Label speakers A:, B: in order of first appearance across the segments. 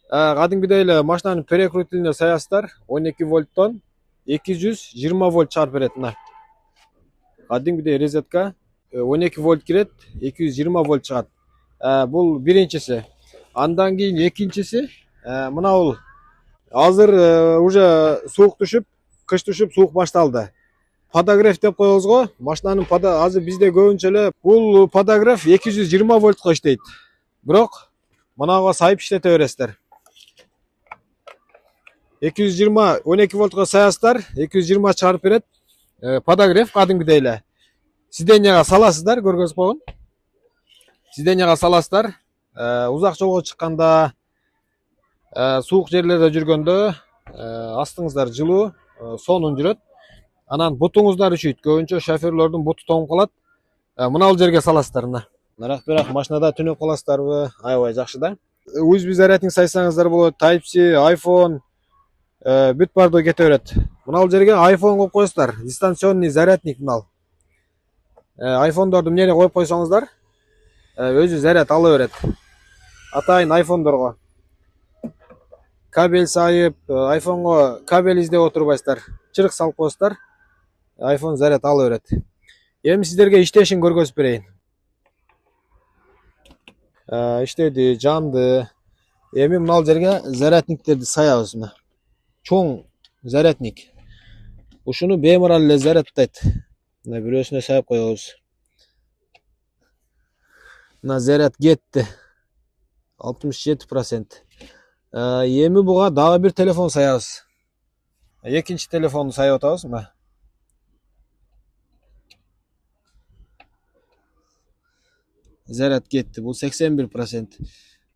A: Кадимгидей эле машинанын перекрутилине саясыздар. 12 вольттон 220 вольт чыгарып берет мына. Кадимгидей розетка 12 вольт кирет, 220 вольт чыгат. Бул биринчиси. Андан кийин экинчиси мына бул азыр уже суук түшүп, кыш түшүп, суук башталды. Подогрев деп коебуз го. Машинанын азыр бизде көбүнчө эле бул подогрев 220 вольтко иштейт. Бирок мынага сайып иштете бересиздер. 220 12 вольтко саясыздар, 220 чыгарып берет. Подогрев кадимгидей эле. Сиденияга саласыздар, көргөнүз койгон. Сиденияга саласыздар. Узак жолго чыкканда, суук жерлерде жүргөндө астыңыздар жылуу, сонун жүрөт. Анан бутуңуздар үчүйт. Көбүнчө шоферлордун буту тоңуп калат. Мына бул жерге саласыздар мына. Бирок машинада түнөп каласыздарбы? Аябай жакшы да. USB зарядник сайсаңыздар болот. Type-C, iPhone бүт барды кете берет. Мына бул жерге iPhone коюп коесуздар. Дистанционный зарядник мына. iPhone'дорду эмнеге коюп койсоңуздар, өзү заряд ала берет. Атайын iPhone'дорго кабель сайып, iPhone'го кабель издеп отурбайсыздар. Чырык салып коесуздар. iPhone заряд ала берет. Эми сиздерге иштешин көргөзүп берейин. Иштеди, жанды. Эми мына жерге зарядниктерди саябыз мына. Чоң зарядник. Ушуну беймарал эле зарядтайт. Мына бирөөсүнө сайып коебуз. Мына заряд кетти. 67%. Эми буга дагы бир телефон саябыз. Экинчи телефонду сайып атабыз мына. Заряд кетти. Бул 81%.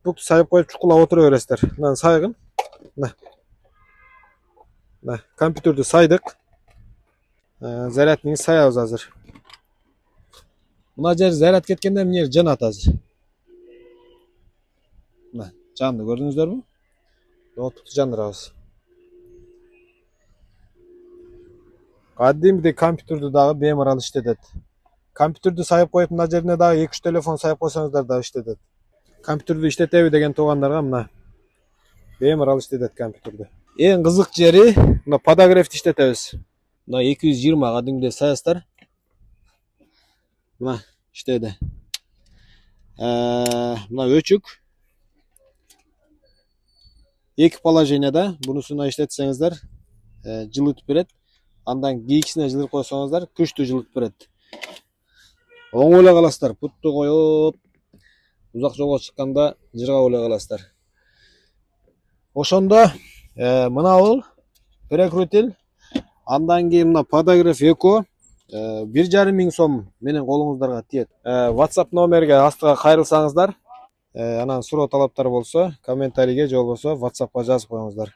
A: Букту сайып коюп чукулап отура бересиздер. Мына сайгын. Мына компьютерди сайдык. Зарядник саябыз азыр. Мына жер заряд кеткенде эмне жанат азыр. Мына жанды көрдүңүздөрбү? Ноутбукту жандырабыз. Кадимгидей компьютерди дагы беймарал иштетет. Компьютерди сайып коюп мына жерине дагы 2-3 телефон сайып койсоңуздар да иштетет. Компьютерди иштетеби деген туугандарга мына беймарал иштетет компьютерди. Эң кызык жери мына подогревди иштетебиз. Мына 220 кадимгидей саясыздар. Мына иштеди. Мына өчүк. Эки положенияда бунусуна иштетсеңиздер жылытып берет. Андан кийинкисине жылытып койсоңуздар күчтүү жылытып берет. Оң эле каласыздар, путту коюп, узак жолго чыкканда жыргап эле каласыздар. Ошондо мына бул перекрутил, андан кийин мына подогрев эко 1,5 миң сом менен колуңуздарга тиет. WhatsApp номерге астыга кайрылсаңыздар, анан суроо талаптар болсо комментарийге же болбосо WhatsAppка жазып коюңуздар.